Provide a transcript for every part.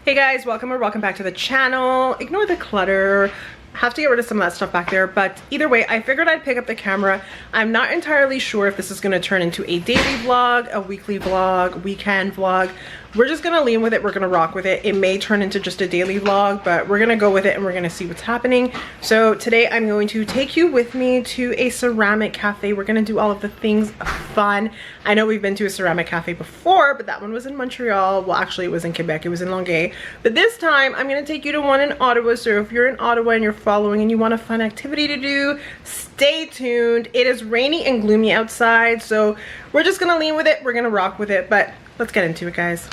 Hey guys, welcome back to the channel. Ignore the clutter. Have to get rid of some of that stuff back there, but either way, I figured I'd pick up the camera. I'm not entirely sure if this is going to turn into a daily vlog, a weekly vlog, weekend vlog. We're just going to lean with it. We're going to rock with it. It may turn into just a daily vlog, but we're going to go with it and we're going to see what's happening. So today I'm going to take you with me to a ceramic cafe. We're going to do all of the things fun. I know we've been to a ceramic cafe before, but that one was in Montreal. Well, actually it was in Quebec. It was in Longueuil. But this time I'm going to take you to one in Ottawa. So if you're in Ottawa and you're following and you want a fun activity to do, stay tuned. It is rainy and gloomy outside, so we're just going to lean with it. We're going to rock with it, but let's get into it, guys.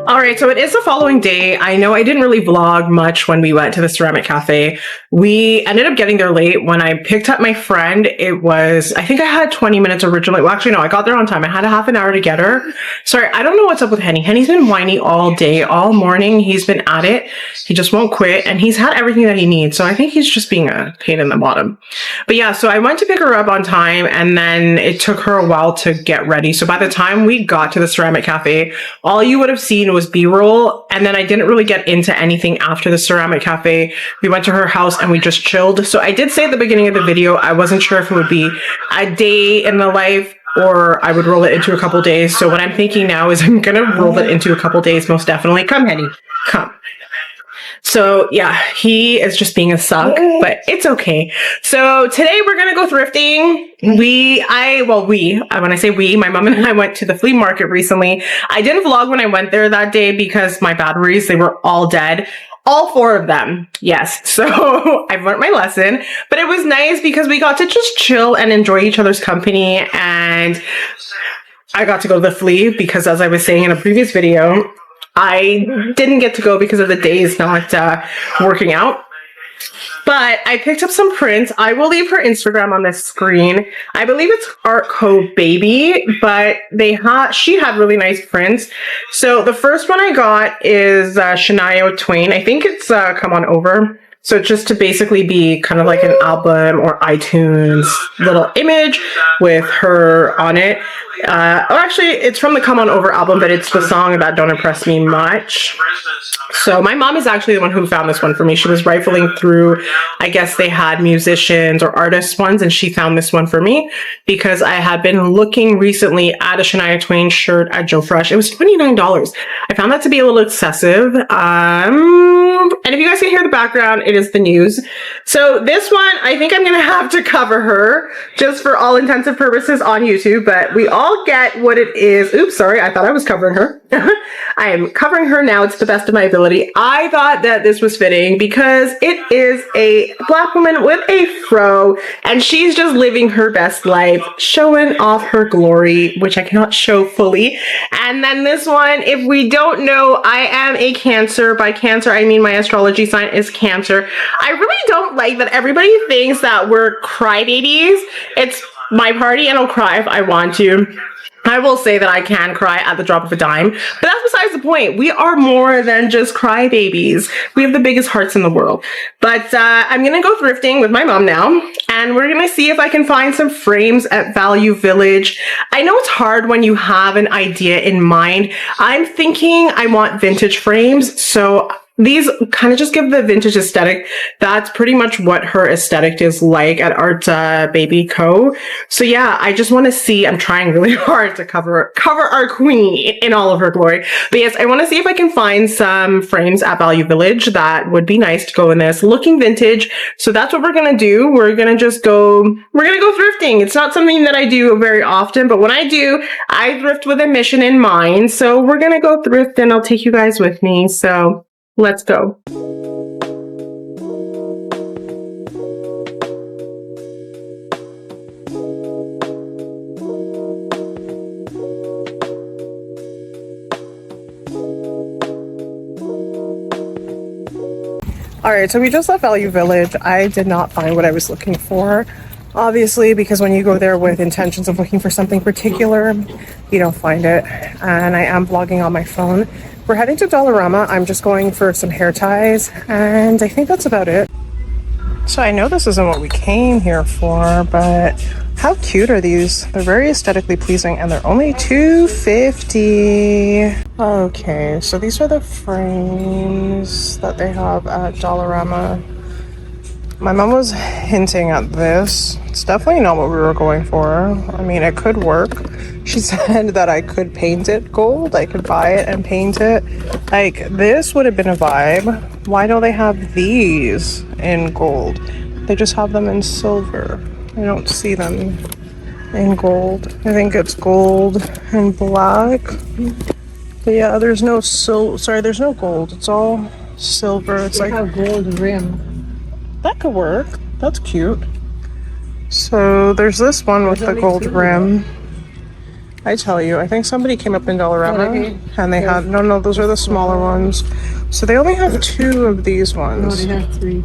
Alright, so it is the following day. I know I didn't really vlog much when we went to the ceramic cafe. We ended up getting there late. When I picked up my friend, it was, I think I had 20 minutes originally. Well, actually, no, I got there on time. I had a half an hour to get her. Sorry, I don't know what's up with Henny. Henny's been whiny all day, all morning. He's been at it. He just won't quit, and he's had everything that he needs. So I think he's just being a pain in the bottom. But yeah, so I went to pick her up on time, and then it took her a while to get ready. So by the time we got to the ceramic cafe, all you would have seen was B-roll. And then I didn't really get into anything after the ceramic cafe. We went to her house and we just chilled. So I did say at the beginning of the video, I wasn't sure if it would be a day in the life or I would roll it into a couple days. So what I'm thinking now is I'm gonna roll it into a couple days, most definitely. Come, Henny, come. So yeah, he is just being a suck, but it's okay. So today we're gonna go thrifting. When I say we, my mom and I went to the flea market recently. I didn't vlog when I went there that day because my batteries, they were all dead. All 4 of them. Yes. So I've learned my lesson, but it was nice because we got to just chill and enjoy each other's company. And I got to go to the flea because, as I was saying in a previous video, I didn't get to go because of the days not working out. But I picked up some prints. I will leave her Instagram on this screen. I believe it's Art Co Baby, but she had really nice prints. So the first one I got is Shania Twain. I think it's Come On Over. So just to basically be kind of like an album or iTunes little image with her on it. Actually, it's from the Come On Over album, but it's the song that Don't Impress Me Much. So my mom is actually the one who found this one for me. She was rifling through, I guess they had musicians or artists ones, and she found this one for me because I had been looking recently at a Shania Twain shirt at Joe Fresh. It was $29. I found that to be a little excessive. And if you guys can hear the background, it is the news. So this one, I think I'm going to have to cover her just for all intents and purposes on YouTube, but we all get what it is. Oops, sorry. I thought I was covering her. I am covering her now. It's the best of my ability. I thought that this was fitting because it is a Black woman with a fro and she's just living her best life, showing off her glory, which I cannot show fully. And then this one, if we don't know, I am a Cancer. By Cancer, I mean my astrology sign is Cancer. I really don't like that everybody thinks that we're crybabies. It's my party and I'll cry if I want to. I will say that I can cry at the drop of a dime, but that's besides the point. We are more than just crybabies. We have the biggest hearts in the world. But I'm going to go thrifting with my mom now, and we're going to see if I can find some frames at Value Village. I know it's hard when you have an idea in mind. I'm thinking I want vintage frames, so these kind of just give the vintage aesthetic. That's pretty much what her aesthetic is like at Art Baby Co. So yeah, I just want to see, I'm trying really hard to cover our queen in all of her glory. But yes, I want to see if I can find some frames at Value Village that would be nice to go in this looking vintage. So that's what we're going to do. We're going to go thrifting. It's not something that I do very often, but when I do, I thrift with a mission in mind. So we're going to go thrift and I'll take you guys with me. So let's go. All right, so we just left Value Village. I did not find what I was looking for, obviously, because when you go there with intentions of looking for something particular, you don't find it. And I am vlogging on my phone. We're heading to Dollarama. I'm just going for some hair ties, and I think that's about it. So I know this isn't what we came here for, but how cute are these? They're very aesthetically pleasing, and they're only $2.50. Okay, so these are the frames that they have at Dollarama. My mom was hinting at this. It's definitely not what we were going for. I mean, it could work. She said that I could paint it gold. I could buy it and paint it. Like, this would have been a vibe. Why don't they have these in gold? They just have them in silver. I don't see them in gold. I think it's gold and black. But yeah, there's no there's no gold. It's all silver. It's like a gold rim. That could work. That's cute. So there's this one with the gold rim. I tell you, I think somebody came up in Dollarama and they had, no, those are the smaller ones. So they only have 2 of these ones. No, they have 3.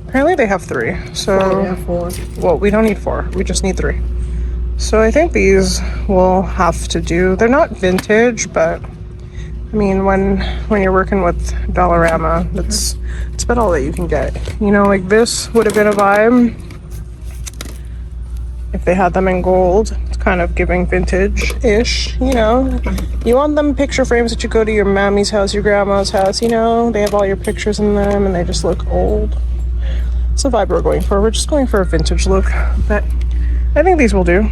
Apparently they have 3. So, they have 4. Well, we don't need 4. We just need 3. So I think these will have to do. They're not vintage, but I mean, when you're working with Dollarama, it's about all that you can get. You know, like this would have been a vibe if they had them in gold. It's kind of giving vintage-ish, you know. You want them picture frames that you go to your mommy's house, your grandma's house, you know. They have all your pictures in them and they just look old. It's the vibe we're going for. We're just going for a vintage look, but I think these will do.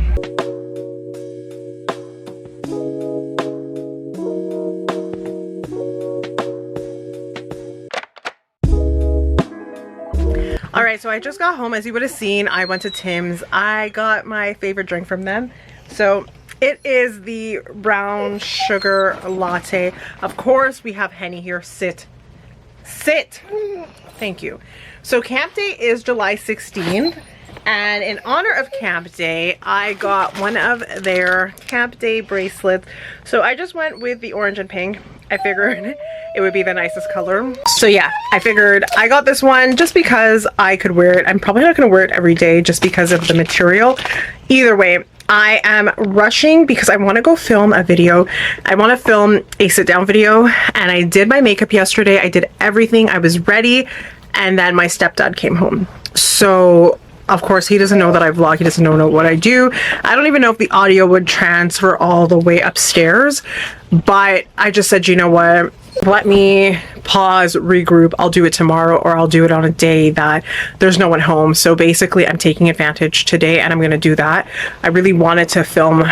All right, so I just got home. As you would have seen, I went to Tim's. I got my favorite drink from them. So it is the brown sugar latte. Of course, we have Henny here. Sit. Thank you. So Camp Day is July 16th. And in honor of Camp Day, I got one of their Camp Day bracelets. So I just went with the orange and pink. I figured it would be the nicest color. So yeah, I figured I got this one just because I could wear it. I'm probably not going to wear it every day just because of the material. Either way, I am rushing because I want to go film a video. I want to film a sit down video, and I did my makeup yesterday. I did everything. I was ready, and then my stepdad came home. So of course, he doesn't know that I vlog. He doesn't know what I do. I don't even know if the audio would transfer all the way upstairs. But I just said, you know what? Let me pause, regroup. I'll do it tomorrow, or I'll do it on a day that there's no one home. So basically, I'm taking advantage today, and I'm going to do that. I really wanted to film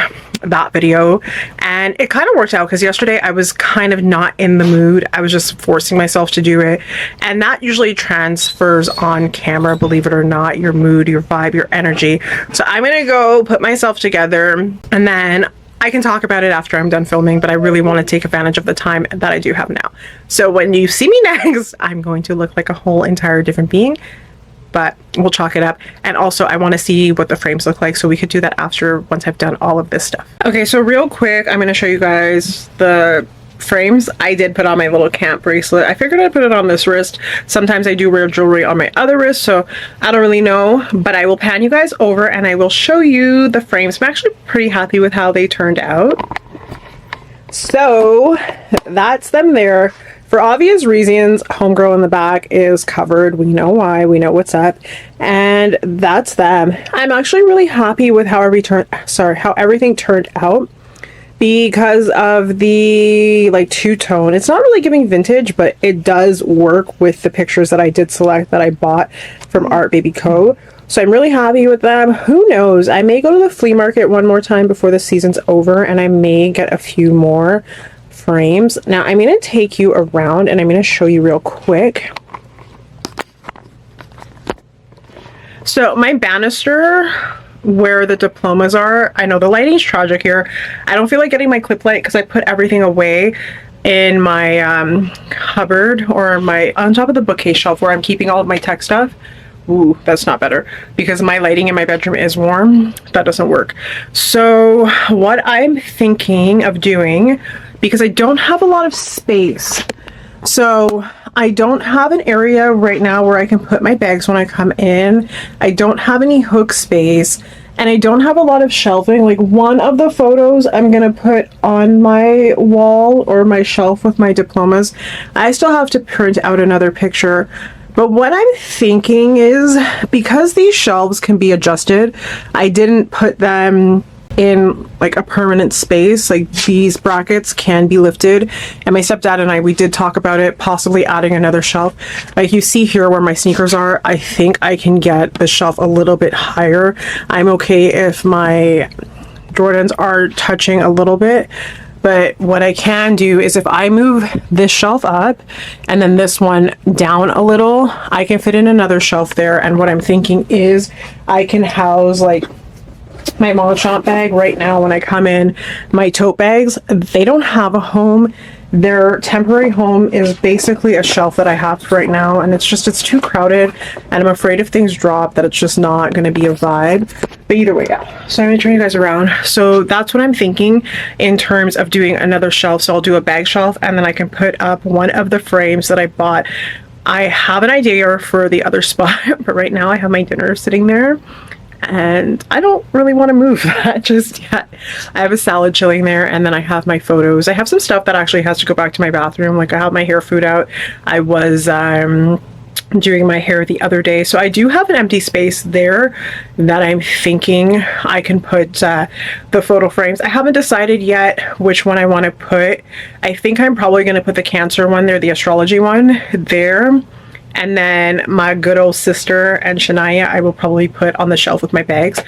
that video, and it kind of worked out because yesterday I was kind of not in the mood. I was just forcing myself to do it, and that usually transfers on camera, believe it or not, your mood, your vibe, your energy. So I'm gonna go put myself together, and then I can talk about it after I'm done filming, but I really want to take advantage of the time that I do have now. So when you see me next, I'm going to look like a whole entire different being, but we'll chalk it up. And also I want to see what the frames look like, so we could do that after, once I've done all of this stuff. Okay, so real quick, I'm going to show you guys the frames. I did put on my little camp bracelet. I figured I'd put it on this wrist. Sometimes I do wear jewelry on my other wrist, so I don't really know, but I will pan you guys over and I will show you the frames. I'm actually pretty happy with how they turned out. So that's them there. For obvious reasons, homegirl in the back is covered. We know why. We know what's up. And that's them. I'm actually really happy with how everything turned out, because of the like two-tone. It's not really giving vintage, but it does work with the pictures that I did select that I bought from Art Baby Co. So I'm really happy with them. Who knows? I may go to the flea market one more time before the season's over, and I may get a few more frames. Now I'm going to take you around and I'm going to show you real quick. So my banister where the diplomas are, I know the lighting's tragic here. I don't feel like getting my clip light because I put everything away in my cupboard, or on top of the bookcase shelf where I'm keeping all of my tech stuff. Ooh, that's not better, because my lighting in my bedroom is warm. That doesn't work. So what I'm thinking of doing, because I don't have a lot of space, so I don't have an area right now where I can put my bags when I come in. I don't have any hook space, and I don't have a lot of shelving. Like, one of the photos I'm gonna put on my wall or my shelf with my diplomas. I still have to print out another picture. But what I'm thinking is, because these shelves can be adjusted, I didn't put them in like a permanent space. Like, these brackets can be lifted, and my stepdad and I, we did talk about it, possibly adding another shelf. Like you see here where my sneakers are, I think I can get the shelf a little bit higher. I'm okay if my Jordans are touching a little bit. But what I can do is, if I move this shelf up and then this one down a little, I can fit in another shelf there. And what I'm thinking is I can house like my mall shop bag. Right now when I come in, my tote bags, they don't have a home. Their temporary home is basically a shelf that I have right now, and it's too crowded, and I'm afraid if things drop that it's just not going to be a vibe. But either way, yeah. So I'm going to turn you guys around. So that's what I'm thinking in terms of doing another shelf. So I'll do a bag shelf, and then I can put up one of the frames that I bought. I have an idea for the other spot, but right now I have my dinner sitting there, and I don't really want to move that just yet. I have a salad chilling there, and then I have my photos. I have some stuff that actually has to go back to my bathroom. Like, I have my hair food out. I was doing my hair the other day. So I do have an empty space there that I'm thinking I can put the photo frames. I haven't decided yet which one I want to put. I think I'm probably going to put the Cancer one there, the astrology one there. And then my good old sister and Shania, I will probably put on the shelf with my bags.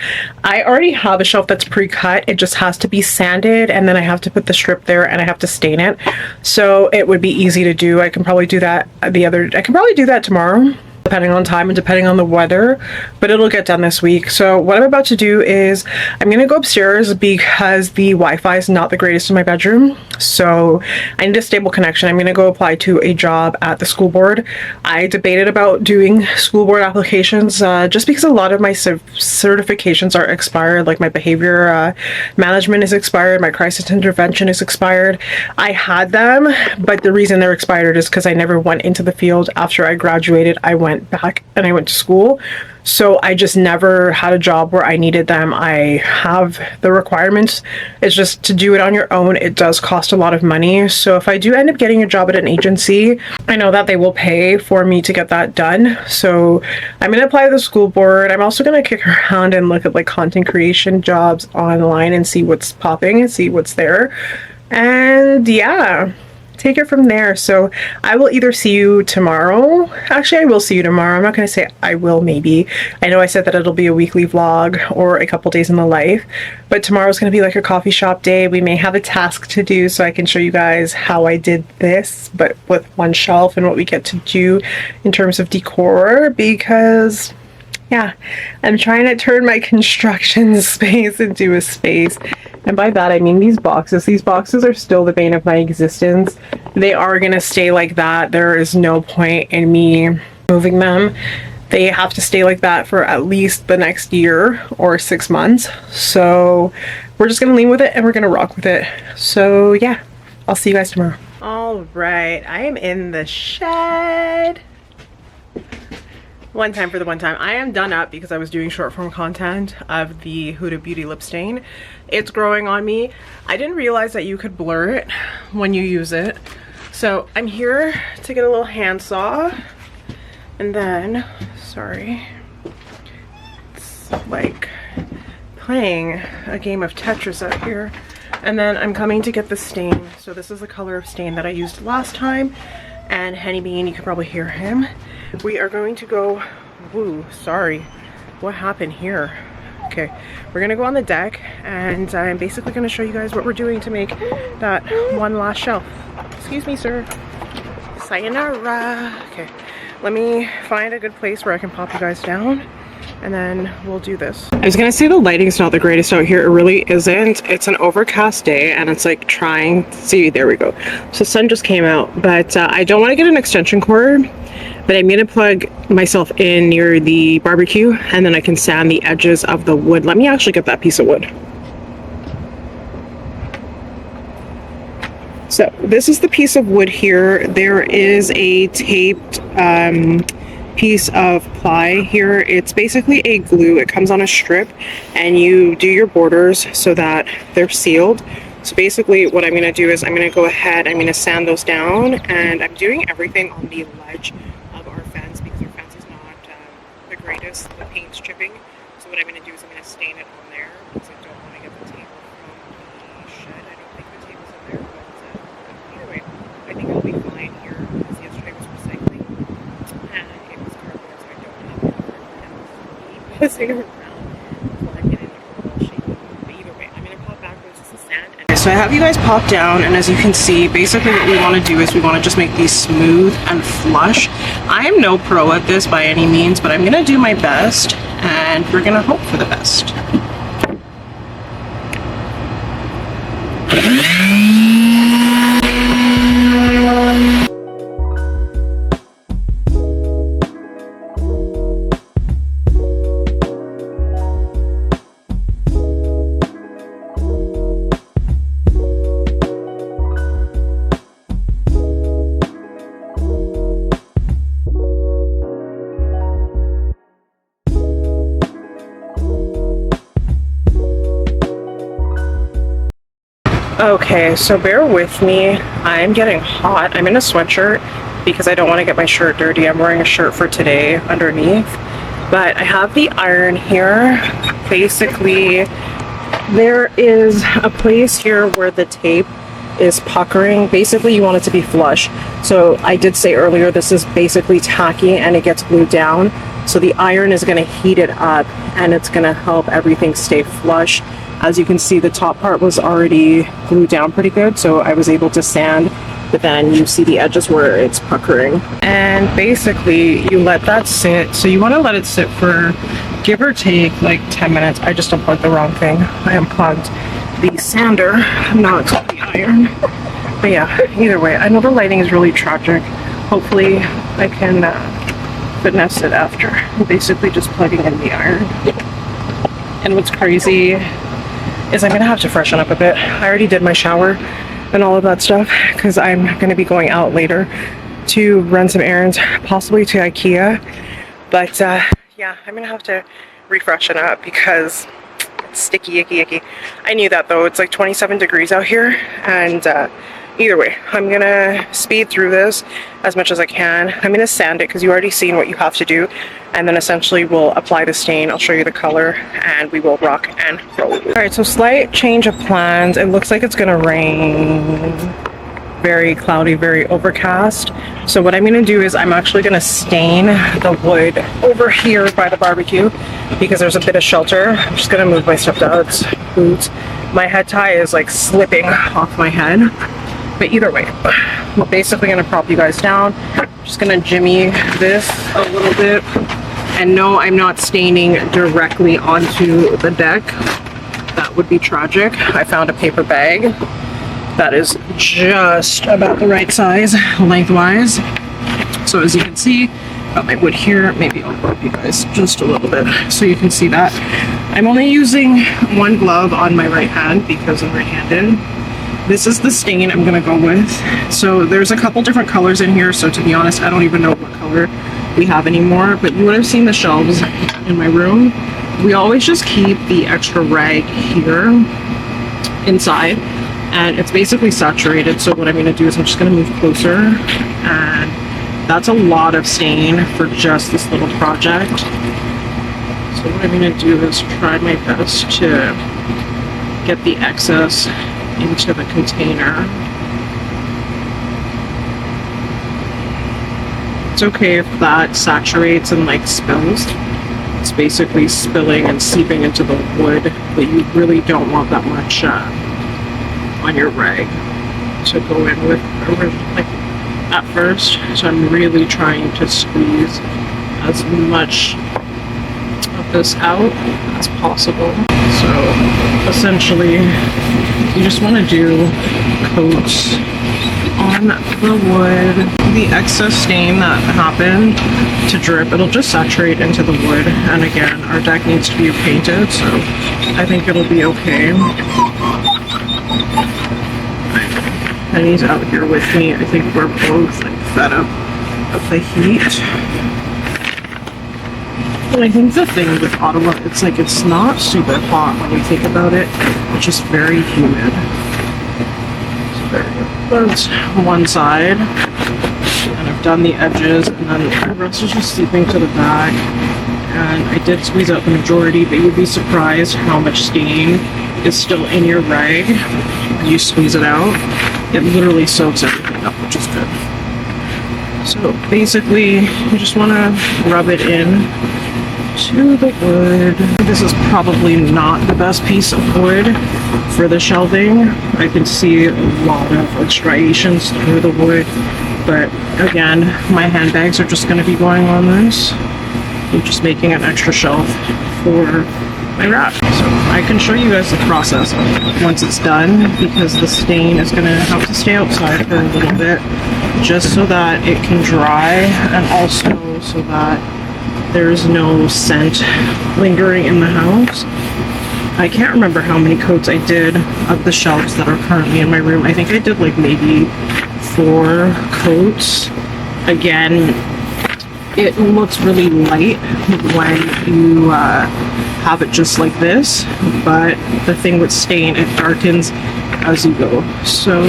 I already have a shelf that's pre-cut. It just has to be sanded, and then I have to put the strip there and I have to stain it. So it would be easy to do. I can probably do that I can probably do that tomorrow, depending on time and depending on the weather, but it'll get done this week. So what I'm about to do is I'm gonna go upstairs because the Wi-Fi is not the greatest in my bedroom, so I need a stable connection. I'm gonna go apply to a job at the school board. I debated about doing school board applications just because a lot of my certifications are expired, like my behavior management is expired, my crisis intervention is expired. I had them, but the reason they're expired is because I never went into the field after I graduated. I went back and I went to school, so I just never had a job where I needed them. I have the requirements. It's just to do it on your own, it does cost a lot of money. So if I do end up getting a job at an agency, I know that they will pay for me to get that done. So I'm gonna apply to the school board. I'm also gonna kick around and look at like content creation jobs online and see what's popping and see what's there, and yeah, take it from there. So I will either see you tomorrow. Actually, I will see you tomorrow. I'm not going to say I will, maybe. I know I said that it'll be a weekly vlog or a couple days in the life, but tomorrow's going to be like a coffee shop day. We may have a task to do so I can show you guys how I did this, but with one shelf and what we get to do in terms of decor, because yeah, I'm trying to turn my construction space into a space. And by that, I mean these boxes. These boxes are still the bane of my existence. They are going to stay like that. There is no point in me moving them. They have to stay like that for at least the next year or 6 months. So we're just going to lean with it and we're going to rock with it. So yeah, I'll see you guys tomorrow. All right, I am in the shed. One time for the one time. I am done up because I was doing short form content of the Huda Beauty lip stain. It's growing on me. I didn't realize that you could blur it when you use it. So I'm here to get a little handsaw, and then, sorry, it's like playing a game of Tetris out here. And then I'm coming to get the stain. So this is the color of stain that I used last time. And Henny Bean, you can probably hear him. We are going to go, woo, sorry, what happened here? Okay, we're gonna go on the deck and I'm basically gonna show you guys what we're doing to make that one last shelf. Excuse me, sir. Sayonara. Okay, let me find a good place where I can pop you guys down and then we'll do this. I was gonna say the lighting's not the greatest out here. It really isn't. It's an overcast day and it's like trying, see, there we go. So the sun just came out, but I don't want to get an extension cord, but I'm gonna plug myself in near the barbecue and then I can sand the edges of the wood. Let me actually get that piece of wood. So this is the piece of wood here. There is a taped piece of ply here. It's basically a glue. It comes on a strip and you do your borders so that they're sealed. So basically what I'm going to do is I'm going to go ahead, I'm going to sand those down, and I'm doing everything on the ledge of our fence because our fence is not the greatest. The paint's chipping. So what I'm going to do is I'm going to stain it on there because I don't want to get the table from the shed. I don't think the table's in there, but either way, I think it'll be fine here because yesterday was recycling and it was cardboard, so I don't have it for messing around while I get it all shaky. But either way, I'm going to pop backwards to the sand. So I have you guys pop down, and as you can see, basically what we want to do is we want to just make these smooth and flush. I am no pro at this by any means, but I'm going to do my best and we're going to hope for the best. Okay, so bear with me. I'm getting hot. I'm in a sweatshirt because I don't want to get my shirt dirty. I'm wearing a shirt for today underneath. But I have the iron here. Basically, there is a place here where the tape is puckering. Basically, you want it to be flush. So I did say earlier, this is basically tacky and it gets glued down. So the iron is going to heat it up and it's going to help everything stay flush. As you can see, the top part was already glued down pretty good, so I was able to sand, but then you see the edges where it's puckering. And basically you let that sit. So you want to let it sit for give or take like 10 minutes. I just unplugged the wrong thing. I unplugged the sander, not the iron. But yeah, either way, I know the lighting is really tragic. Hopefully I can finesse it after. I'm basically just plugging in the iron. And what's crazy is I'm gonna have to freshen up a bit. I already did my shower and all of that stuff because I'm gonna be going out later to run some errands, possibly to IKEA. But yeah, I'm gonna have to refreshen up because it's sticky, icky. I knew that though. It's like 27 degrees out here, and either way, I'm gonna speed through this as much as I can. I'm gonna sand it because you already seen what you have to do, and then essentially we'll apply the stain. I'll show you the color and we will rock and roll. All right, so slight change of plans. It looks like it's gonna rain. Very cloudy, very overcast. So what I'm gonna do is I'm actually gonna stain the wood over here by the barbecue because there's a bit of shelter. I'm just gonna move my stepdad's boots. My head tie is like slipping off my head. But either way, I'm basically gonna prop you guys down. Just gonna jimmy this a little bit. And no, I'm not staining directly onto the deck. That would be tragic. I found a paper bag that is just about the right size lengthwise. So as you can see, got my wood here. Maybe I'll prop you guys just a little bit so you can see that. I'm only using one glove on my right hand because I'm right-handed. This is the stain I'm gonna go with. So there's a couple different colors in here, so to be honest, I don't even know what color we have anymore, but you would have seen the shelves in my room. We always just keep the extra rag here inside, and it's basically saturated. So what I'm gonna do is I'm just gonna move closer, and that's a lot of stain for just this little project. So what I'm gonna do is try my best to get the excess into the container. It's okay if that saturates and like spills. It's basically spilling and seeping into the wood, but you really don't want that much on your rag to go in with like at first. So I'm really trying to squeeze as much of this out as possible. So essentially you just want to do coats on the wood. The excess stain that happened to drip, it'll just saturate into the wood. And again, our deck needs to be painted, so I think it'll be okay. And he's out here with me. I think we're both like fed up of the heat. And I think the thing with Ottawa, it's like it's not super hot when you think about it. It's just very humid. So there we go. That's one side. And I've done the edges, and then the rest is just seeping to the back. And I did squeeze out the majority, but you'd be surprised how much stain is still in your rag when you squeeze it out. It literally soaks everything up, which is good. So basically, you just want to rub it in to the wood. This is probably not the best piece of wood for the shelving. I can see a lot of striations through the wood, but again, my handbags are just going to be going on this. I'm just making an extra shelf for my wrap. So I can show you guys the process once it's done, because the stain is going to have to stay outside for a little bit just so that it can dry, and also so that there's no scent lingering in the house. I can't remember how many coats I did of the shelves that are currently in my room. I think I did like maybe 4 coats. Again, it looks really light when you have it just like this, but the thing with stain, it darkens as you go. So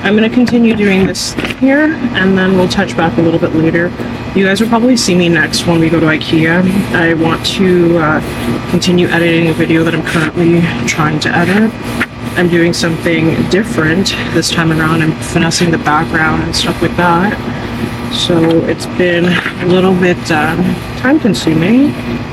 I'm going to continue doing this here, and then we'll touch back a little bit later. You guys will probably see me next when we go to IKEA. I want to continue editing a video that I'm currently trying to edit. I'm doing something different this time around. I'm finessing the background and stuff like that. So it's been a little bit time consuming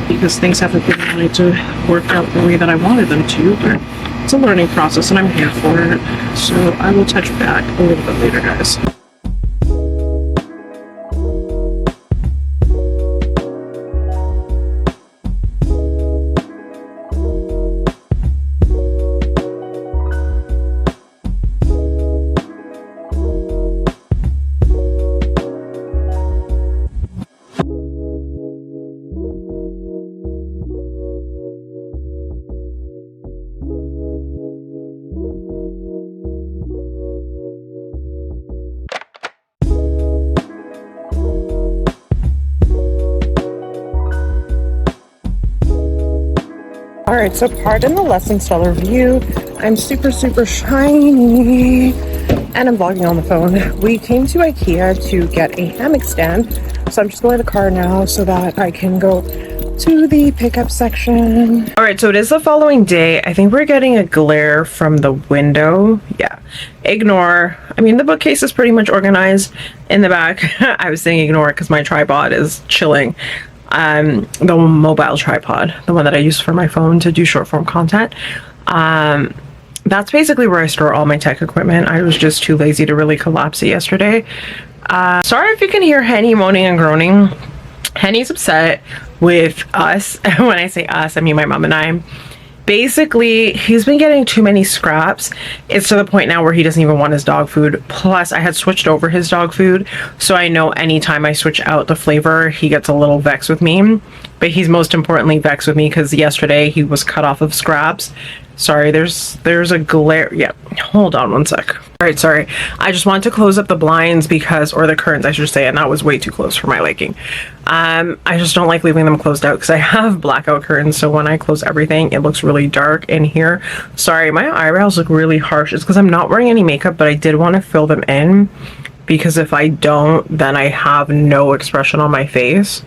because things haven't been really to work out the way that I wanted them to, but it's a learning process and I'm here for it. So I will touch back a little bit later, guys. Alright, so pardon the less than stellar view. I'm super shiny and I'm vlogging on the phone. We came to IKEA to get a hammock stand, so I'm just going to the car now so that I can go to the pickup section. Alright, so it is the following day. I think we're getting a glare from the window. Yeah, ignore. I mean, the bookcase is pretty much organized in the back. I was saying ignore because my tripod is chilling. The mobile tripod, the one that I use for my phone to do short form content. That's basically where I store all my tech equipment. I was just too lazy to really collapse it yesterday. Sorry if you can hear Henny moaning and groaning. Henny's upset with us. When I say us, I mean my mom and I. Basically, he's been getting too many scraps. It's to the point now where he doesn't even want his dog food. Plus, I had switched over his dog food, so I know anytime I switch out the flavor, he gets a little vexed with me. But he's most importantly vexed with me because yesterday he was cut off of scraps. Sorry, there's a glare. Yeah, hold on one sec. All right, sorry. I just wanted to close up the blinds because, or the curtains, I should say, and that was way too close for my liking. I just don't like leaving them closed out because I have blackout curtains, so when I close everything, it looks really dark in here. Sorry, my eyebrows look really harsh. It's because I'm not wearing any makeup, but I did want to fill them in because if I don't, then I have no expression on my face.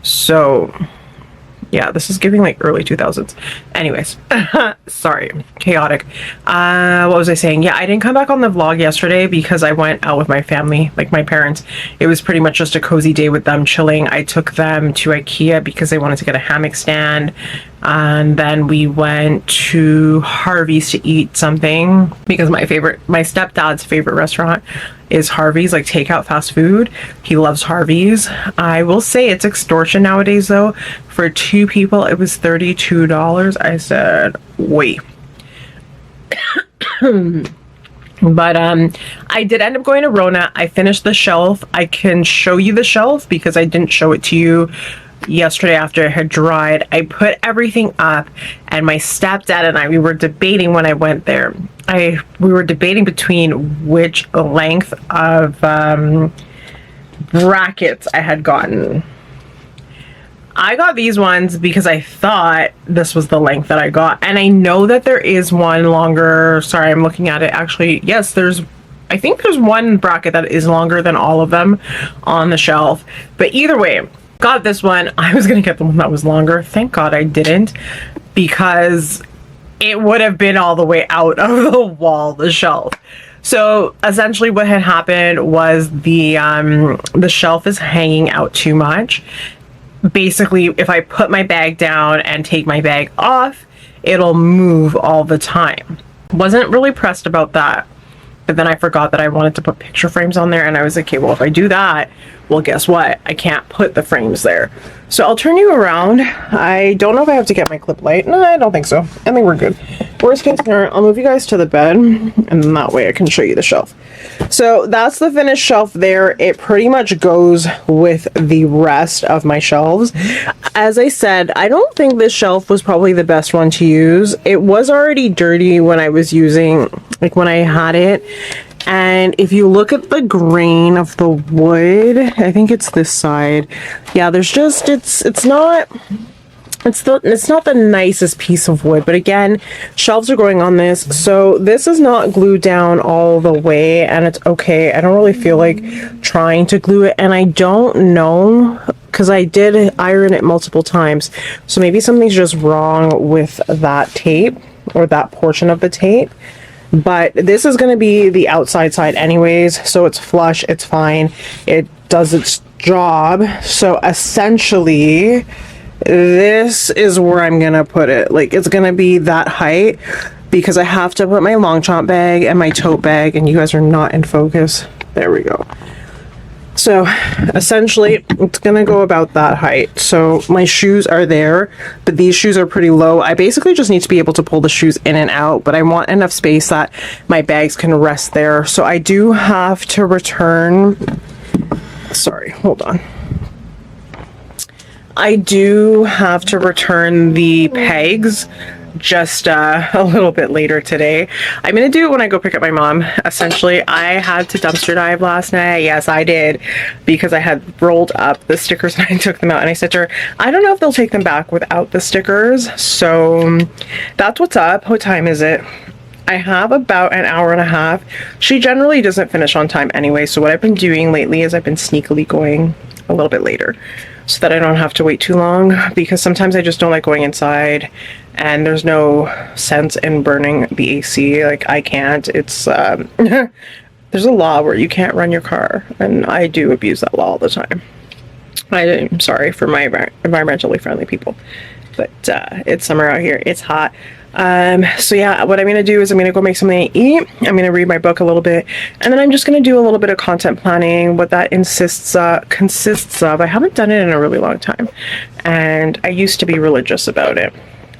So yeah, this is giving like early 2000s. Anyways, sorry, chaotic. What was I saying? Yeah, I didn't come back on the vlog yesterday because I went out with my family, like my parents. It was pretty much just a cozy day with them chilling. I took them to IKEA because they wanted to get a hammock stand. And then we went to Harvey's to eat something because my stepdad's favorite restaurant is Harvey's, like takeout fast food. He loves Harvey's. I will say it's extortion nowadays though. For two people, it was $32. I said, wait. But I did end up going to Rona. I finished the shelf. I can show you the shelf because I didn't show it to you yesterday after it had dried. I put everything up and my stepdad and I, we were debating when I went there. We were debating between which length of brackets I had gotten. I got these ones because I thought this was the length that I got, and I know that there is one longer. Sorry, I'm looking at it. Actually, yes, I think there's one bracket that is longer than all of them on the shelf, but either way, got this one. I was gonna get the one that was longer. Thank God I didn't, because it would have been all the way out of the wall, the shelf. So essentially what had happened was the shelf is hanging out too much. Basically, if I put my bag down and take my bag off, it'll move all the time. Wasn't really pressed about that, but then I forgot that I wanted to put picture frames on there, and I was like, okay, well, if I do that, well, guess what? I can't put the frames there. So I'll turn you around. I don't know if I have to get my clip light. No, I don't think so. I think we're good. Worst case scenario, I'll move you guys to the bed, and then that way I can show you the shelf. So that's the finished shelf there. It pretty much goes with the rest of my shelves. As I said, I don't think this shelf was probably the best one to use. It was already dirty when I was using, like when I had it. And if you look at the grain of the wood, I think it's this side. Yeah, there's just, it's not It's not the nicest piece of wood, but again, shelves are going on this, so this is not glued down all the way, and it's okay. I don't really feel like trying to glue it, and I don't know because I did iron it multiple times, so maybe something's just wrong with that tape or that portion of the tape. But this is going to be the outside side anyways, so it's flush, it's fine, it does its job. So essentially this is where I'm gonna put it. Like, it's gonna be that height because I have to put my long chomp bag and my tote bag, and you guys are not in focus. There we go. So essentially it's gonna go about that height. So my shoes are there, but these shoes are pretty low. I basically just need to be able to pull the shoes in and out, but I want enough space that my bags can rest there. So I do have to return, sorry, hold on. I do have to return the pegs just a little bit later today. I'm gonna do it when I go pick up my mom. Essentially, I had to dumpster dive last night. Yes, I did, because I had rolled up the stickers and I took them out, and I said to her, I don't know if they'll take them back without the stickers. So that's what's up. What time is it? I have about an hour and a half. She generally doesn't finish on time anyway, so what I've been doing lately is I've been sneakily going a little bit later so that I don't have to wait too long, because sometimes I just don't like going inside and there's no sense in burning the AC. Like, I can't. It's there's a law where you can't run your car, and I do abuse that law all the time. I'm sorry for my environmentally friendly people, but it's summer out here, it's hot. So yeah, what I'm gonna do is I'm gonna go make something to eat. I'm gonna read my book a little bit, and then I'm just gonna do a little bit of content planning. What that consists of, I haven't done it in a really long time, and I used to be religious about it.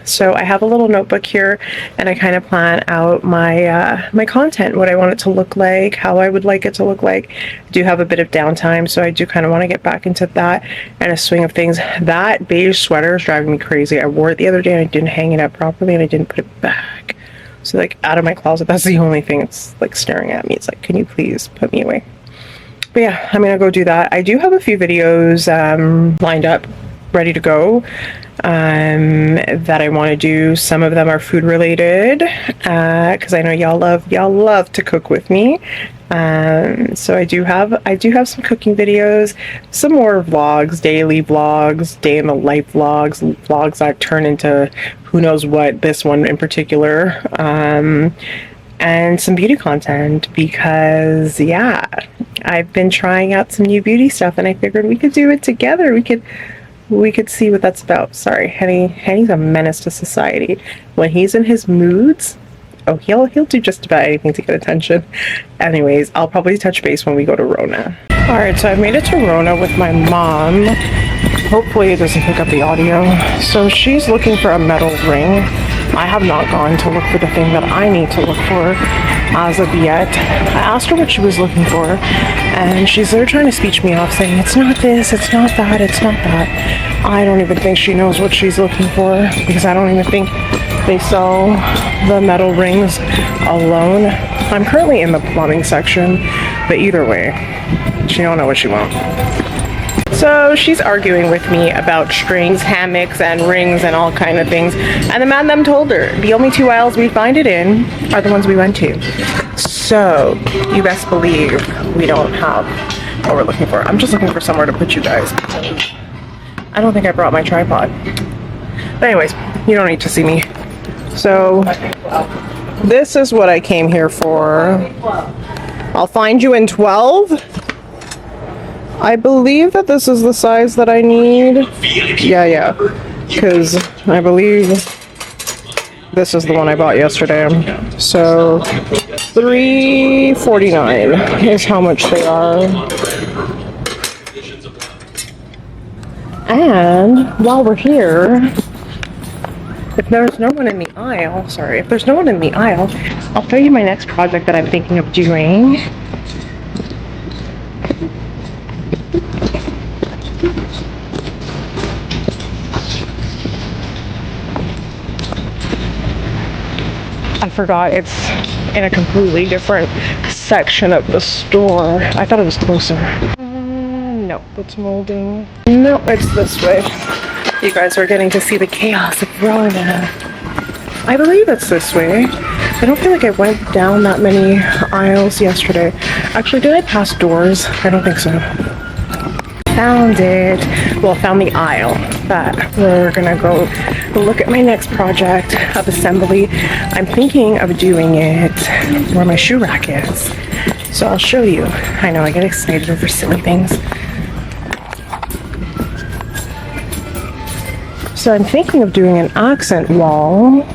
So I have a little notebook here, and I kind of plan out my my content, what I want it to look like, how I would like it to look like. I do have a bit of downtime, so I do kind of want to get back into that and a swing of things. That beige sweater is driving me crazy. I wore it the other day and I didn't hang it up properly, and I didn't put it back. So like, out of my closet, that's the only thing that's like staring at me. It's like, can you please put me away? But yeah, I'm gonna go do that. I do have a few videos lined up, ready to go, that I want to do. Some of them are food related, because I know y'all love to cook with me. So I do have some cooking videos, some more vlogs, daily vlogs, day in the life vlogs I've turned into who knows what, this one in particular, and some beauty content, because yeah, I've been trying out some new beauty stuff, and I figured we could do it together. We could see what that's about. Sorry, Henny's a menace to society. When he's in his moods, oh, he'll do just about anything to get attention. Anyways, I'll probably touch base when we go to Rona. Alright, so I've made it to Rona with my mom. Hopefully it doesn't pick up the audio. So she's looking for a metal ring. I have not gone to look for the thing that I need to look for as of yet. I asked her what she was looking for, and she's there trying to speech me off, saying it's not this, it's not that, it's not that. I don't even think she knows what she's looking for, because I don't even think they sell the metal rings alone. I'm currently in the plumbing section, but either way, she don't know what she wants. So she's arguing with me about strings, hammocks, and rings and all kind of things. And the man them told her the only two aisles we find it in are the ones we went to. So you best believe we don't have what we're looking for. I'm just looking for somewhere to put you guys. I don't think I brought my tripod. But anyways, you don't need to see me. So this is what I came here for. I'll find you in 12. I believe that this is the size that I need. Yeah. Because I believe this is the one I bought yesterday. So $3.49 is how much they are. And while we're here, if there's no one in the aisle, I'll show you my next project that I'm thinking of doing. I forgot it's in a completely different section of the store. I thought it was closer. No, it's molding. No, it's this way. You guys are getting to see the chaos of Rona. I believe it's this way. I don't feel like I went down that many aisles yesterday. Actually, did I pass doors? I don't think so. Found it. Well, found the aisle that we're gonna go look at my next project of assembly. I'm thinking of doing it where my shoe rack is. So I'll show you. I know I get excited over silly things. So I'm thinking of doing an accent wall.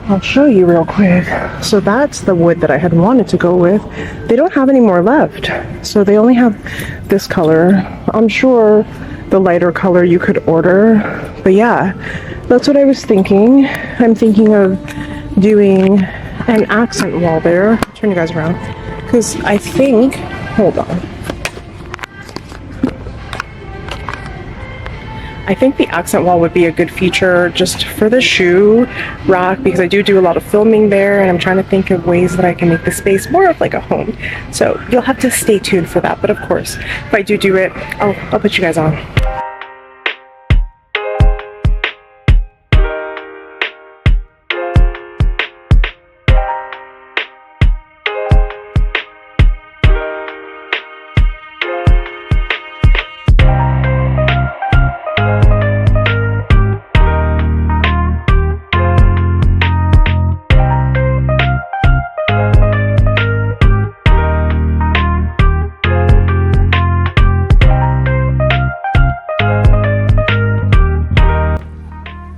I'll show you real quick. So that's the wood that I had wanted to go with. They don't have any more left. So they only have this color. I'm sure the lighter color you could order. But yeah, that's what I was thinking. I'm thinking of doing an accent wall there. I'll turn you guys around. Because I think, hold on. I think the accent wall would be a good feature just for the shoe rack because I do a lot of filming there and I'm trying to think of ways that I can make the space more of like a home. So you'll have to stay tuned for that. But of course, if I do it, I'll put you guys on.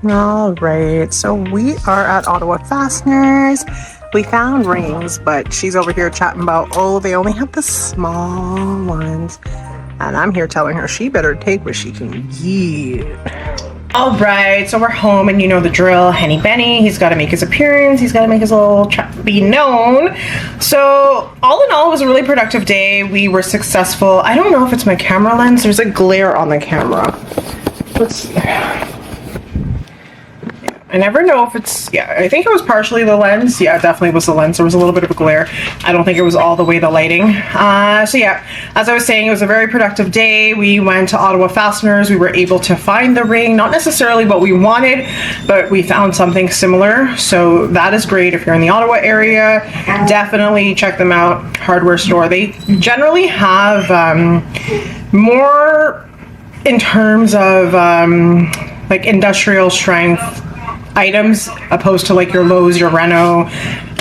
All right, so we are at Ottawa Fasteners. We found rings, but she's over here chatting about, oh, they only have the small ones. And I'm here telling her she better take what she can get. All right, so we're home and you know the drill. Henny Benny, he's got to make his appearance. He's got to make his little chat be known. So all in all, it was a really productive day. We were successful. I don't know if it's my camera lens. There's a glare on the camera. Let's... I never know if it's, yeah, I think it was partially the lens. Yeah, it definitely was the lens. There was a little bit of a glare. I don't think it was all the way the lighting. So yeah, as I was saying, it was a very productive day. We went to Ottawa Fasteners. We were able to find the ring, not necessarily what we wanted, but we found something similar. So that is great. If you're in the Ottawa area, definitely check them out. Hardware store. They generally have more in terms of like industrial strength items opposed to like your Lowe's, your Reno,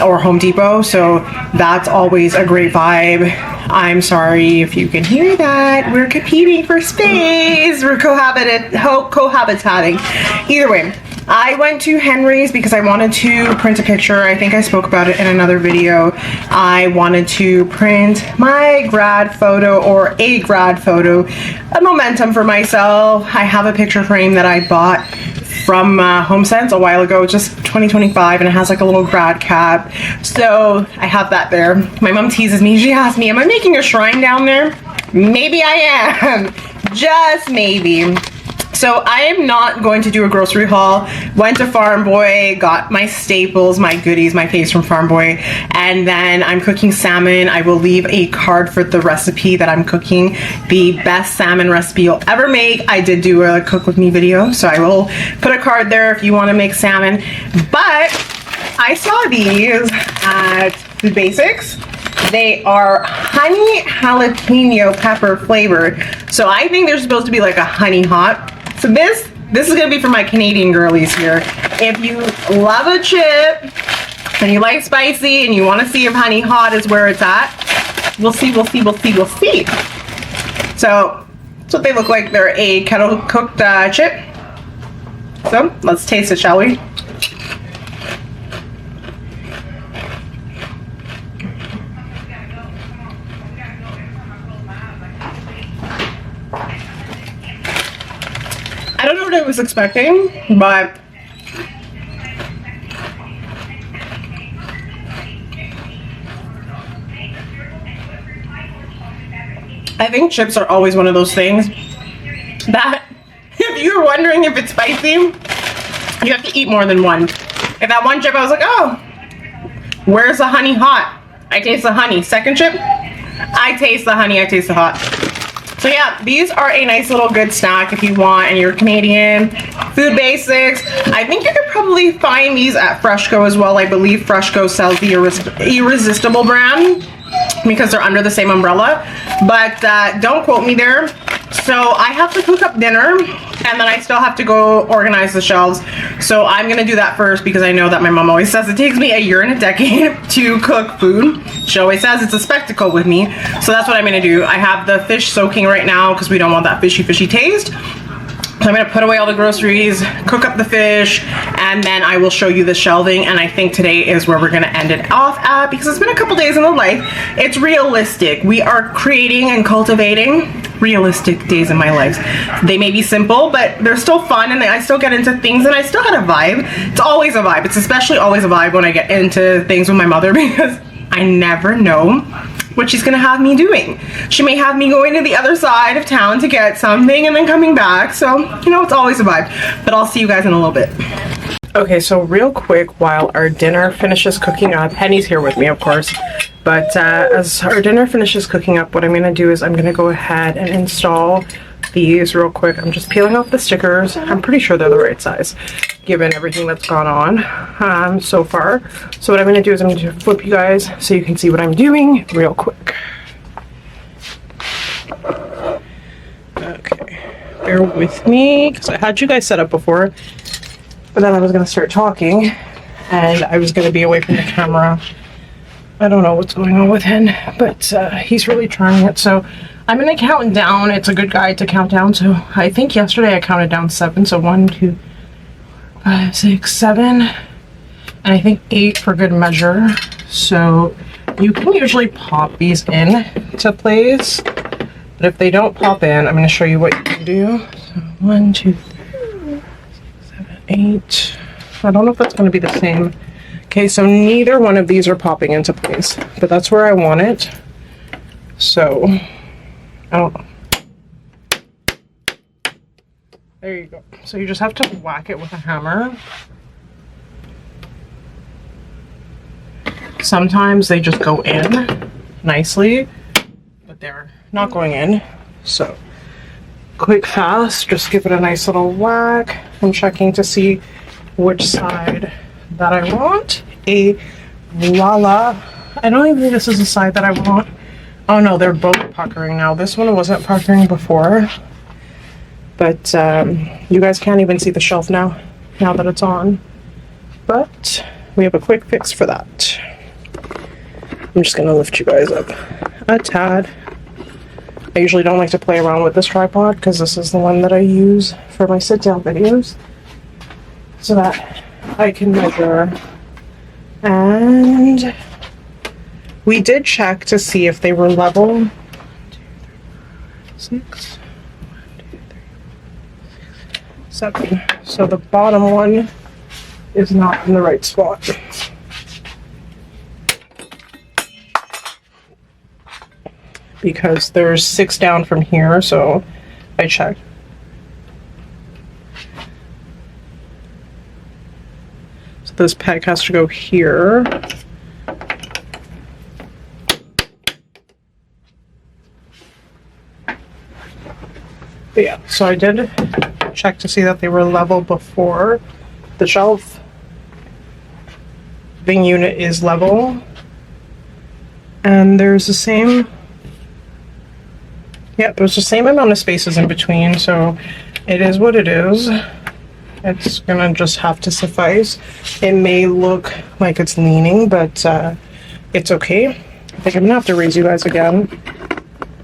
or Home Depot. So that's always a great vibe. I'm sorry if you can hear that. We're competing for space. We're cohabitating. Either way, I went to Henry's because I wanted to print a picture. I think I spoke about it in another video. I wanted to print my grad photo or a grad photo, a momentum for myself. I have a picture frame that I bought from HomeSense a while ago, just 2025, and it has like a little grad cap. So I have that there. My mom teases me. She asks me, am I making a shrine down there? Maybe I am. Just maybe. So I am not going to do a grocery haul. Went to Farm Boy, got my staples, my goodies, my faves from Farm Boy, and then I'm cooking salmon. I will leave a card for the recipe that I'm cooking, the best salmon recipe you'll ever make. I did do a cook with me video, so I will put a card there if you want to make salmon. But I saw these at Food Basics. They are honey jalapeno pepper flavored. So I think they're supposed to be like a honey hot. So this is gonna be for my Canadian girlies here. If you love a chip and you like spicy and you want to see if honey hot is where it's at, we'll see. So that's what they look like. They're a kettle cooked chip. So let's taste it, shall we? I don't know what I was expecting, but I think chips are always one of those things that if you're wondering if it's spicy, you have to eat more than one. If that one chip I was like, oh, where's the honey hot? I taste the honey. Second chip, I taste the honey, I taste the hot. So yeah, these are a nice little good snack if you want and you're Canadian. Food basics. I think you could probably find these at Freshco as well. I believe Freshco sells the Irresistible brand because they're under the same umbrella. But don't quote me there. So I have to cook up dinner and then I still have to go organize the shelves. So I'm gonna do that first because I know that my mom always says it takes me a year and a decade to cook food. She always says it's a spectacle with me. So that's what I'm gonna do. I have the fish soaking right now because we don't want that fishy taste. So I'm gonna put away all the groceries, cook up the fish, and then I will show you the shelving. And I think today is where we're gonna end it off at because it's been a couple days in the life. It's realistic. We are creating and cultivating realistic days in my life. They may be simple, but they're still fun and I still get into things and I still had a vibe. It's always a vibe. It's especially always a vibe when I get into things with my mother because I never know what she's gonna have me doing. She may have me going to the other side of town to get something and then coming back. So, you know, it's always a vibe. But I'll see you guys in a little bit. Okay, so real quick, while our dinner finishes cooking up, Henny's here with me, of course. But as our dinner finishes cooking up, what I'm gonna do is I'm gonna go ahead and install these real quick. I'm just peeling off the stickers. I'm pretty sure they're the right size, given everything that's gone on so far. So what I'm gonna do is I'm gonna flip you guys so you can see what I'm doing real quick. Okay, bear with me, because I had you guys set up before, but then I was gonna start talking, and I was gonna be away from the camera. I don't know what's going on with him, but he's really trying it. So I'm gonna count down. It's a good guide to count down. So I think yesterday I counted down 7. So 1, 2, 5, 6, 7, and I think 8 for good measure. So you can usually pop these in to place, but if they don't pop in, I'm gonna show you what you can do. So 1, 2, 3, 7, 8. I don't know if that's gonna be the same. Okay, so neither one of these are popping into place, but that's where I want it. So, I don't know. There you go. So you just have to whack it with a hammer. Sometimes they just go in nicely, but they're not going in. So, quick, fast, just give it a nice little whack. I'm checking to see which side that I want. Voila. I don't even think this is the side that I want. Oh no, they're both puckering now. This one wasn't puckering before, but you guys can't even see the shelf now that it's on. But we have a quick fix for that. I'm just gonna lift you guys up a tad. I usually don't like to play around with this tripod because this is the one that I use for my sit-down videos, so that I can measure. And we did check to see if they were level. 1, 2, 3, 4, 6, 1, 2, 3, 7. So the bottom one is not in the right spot. Because there's 6 down from here, so I checked. This peg has to go here. But yeah, so I did check to see that they were level before. The shelf living unit is level. And there's the same, yeah, there's the same amount of spaces in between, so it is what it is. It's gonna just have to suffice. It may look like it's leaning, but it's okay. I think I'm gonna have to raise you guys again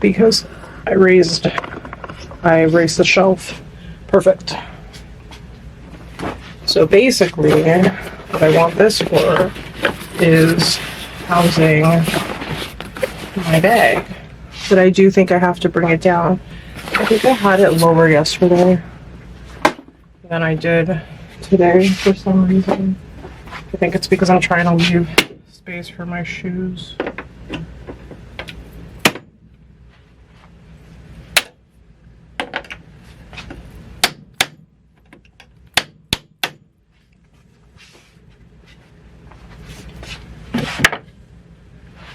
because I raised the shelf. Perfect. So basically, what I want this for is housing my bag. But I do think I have to bring it down. I think I had it lower yesterday than I did today for some reason. I think it's because I'm trying to leave space for my shoes.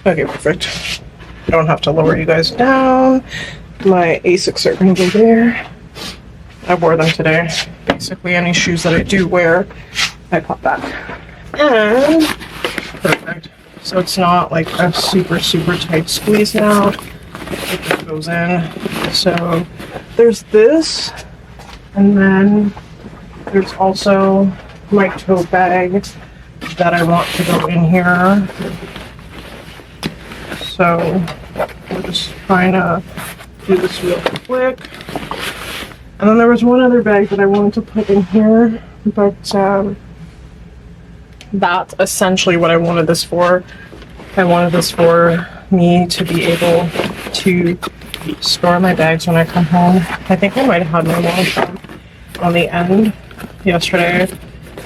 Okay, perfect. I don't have to lower you guys down. My Asics are gonna go there. I wore them today. Basically, any shoes that I do wear, I pop back. And perfect. So it's not like a super, super tight squeeze now. It just goes in. So there's this, and then there's also my tote bag that I want to go in here. So we're just trying to do this real quick. And then there was one other bag that I wanted to put in here, but that's essentially what I wanted this for. I wanted this for me to be able to store my bags when I come home. I think I might have had my long on the end yesterday.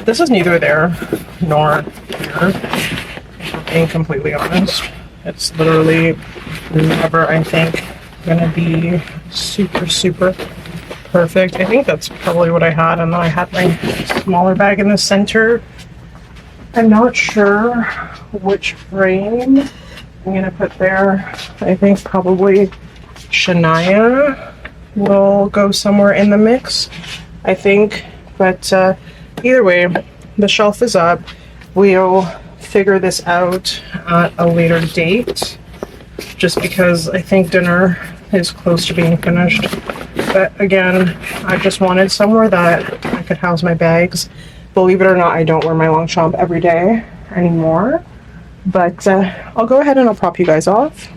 This is neither there nor here, if I'm being completely honest. It's literally never, I think, gonna be super, super perfect. I think that's probably what I had, and then I had my smaller bag in the center. I'm not sure which frame I'm gonna put there. I think probably Shania will go somewhere in the mix, I think. But either way, the shelf is up. We'll figure this out at a later date, just because I think dinner is close to being finished. But again, I just wanted somewhere that I could house my bags. Believe it or not, I don't wear my Longchamp every day anymore. But I'll go ahead and I'll prop you guys off.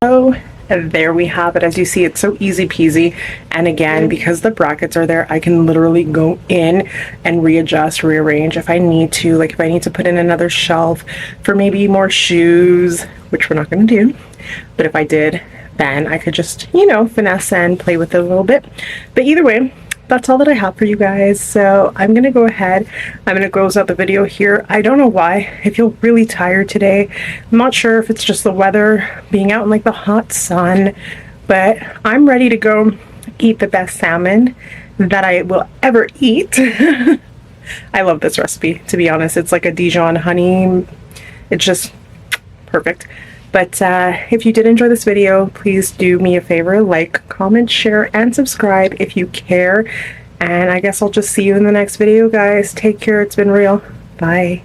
So and there we have it. As you see, it's so easy peasy. And again, because the brackets are there, I can literally go in and readjust, rearrange if I need to. Like if I need to put in another shelf for maybe more shoes, which we're not going to do. But if I did, then I could just, you know, finesse and play with it a little bit. But either way, that's all that I have for you guys. So I'm gonna go ahead, I'm gonna close out the video here. I don't know why I feel really tired today. I'm not sure if it's just the weather, being out in like the hot sun, but I'm ready to go eat the best salmon that I will ever eat. I love this recipe, to be honest. It's like a Dijon honey. It's just perfect. But if you did enjoy this video, please do me a favor, like, comment, share, and subscribe if you care. And I guess I'll just see you in the next video, guys. Take care. It's been real. Bye.